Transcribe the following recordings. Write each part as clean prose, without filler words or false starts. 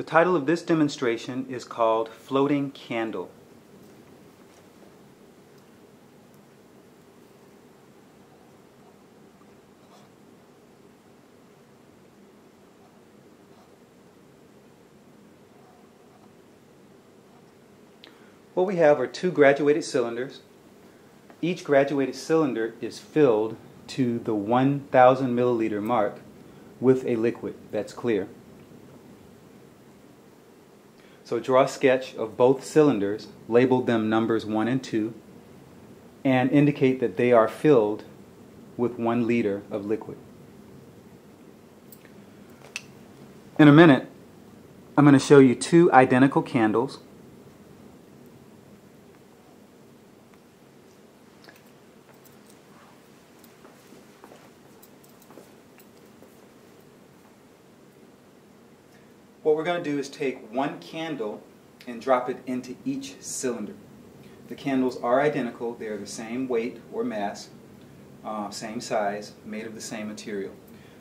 The title of this demonstration is called Floating Candle. What we have are two graduated cylinders. Each graduated cylinder is filled to the 1,000 milliliter mark with a liquid that's clear. So draw a sketch of both cylinders, label them numbers 1 and 2, and indicate that they are filled with 1 liter of liquid. In a minute, I'm going to show you two identical candles. What we're going to do is take one candle and drop it into each cylinder. The candles are identical. They are the same weight or mass, same size, made of the same material.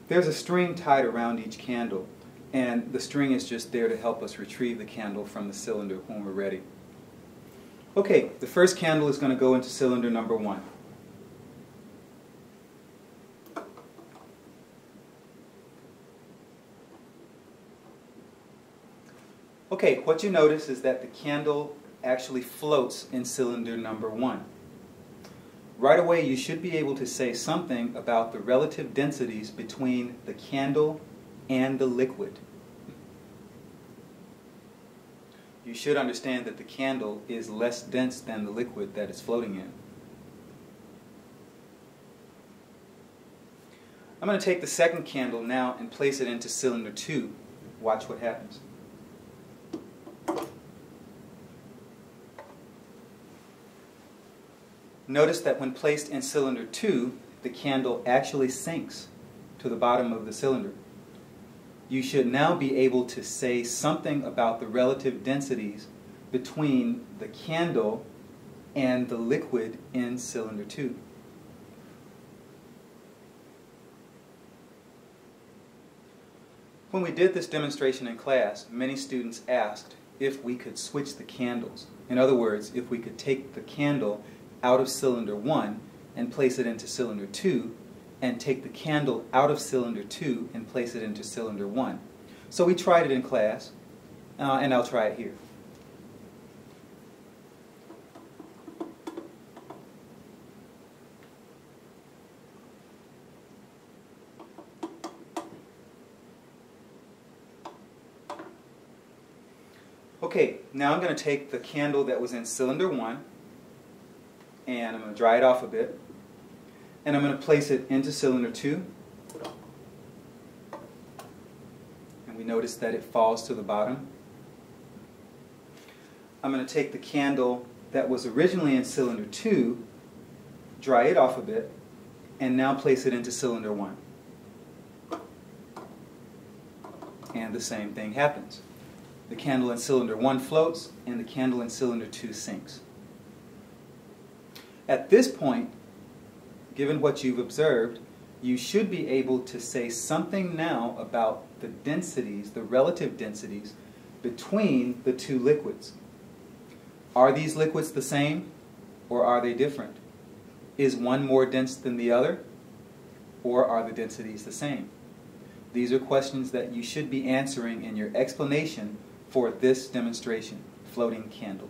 There's a string tied around each candle, and the string is just there to help us retrieve the candle from the cylinder when we're ready. Okay, the first candle is going to go into cylinder number 1. Okay, what you notice is that the candle actually floats in cylinder number 1. Right away you should be able to say something about the relative densities between the candle and the liquid. You should understand that the candle is less dense than the liquid that it's floating in. I'm going to take the second candle now and place it into cylinder 2. Watch what happens. Notice that when placed in cylinder 2, the candle actually sinks to the bottom of the cylinder. You should now be able to say something about the relative densities between the candle and the liquid in cylinder 2. When we did this demonstration in class, many students asked if we could switch the candles. In other words, if we could take the candle out of cylinder 1 and place it into cylinder 2, and take the candle out of cylinder 2 and place it into cylinder 1. So we tried it in class, and I'll try it here. Okay, now I'm going to take the candle that was in cylinder 1, and I'm going to dry it off a bit, and I'm going to place it into cylinder 2, and we notice that it falls to the bottom. I'm going to take the candle that was originally in cylinder 2, dry it off a bit, and now place it into cylinder 1. And the same thing happens. The candle in cylinder 1 floats, and the candle in cylinder 2 sinks. At this point, given what you've observed, you should be able to say something now about the densities, the relative densities, between the two liquids. Are these liquids the same, or are they different? Is one more dense than the other, or are the densities the same? These are questions that you should be answering in your explanation for this demonstration, Floating Candle.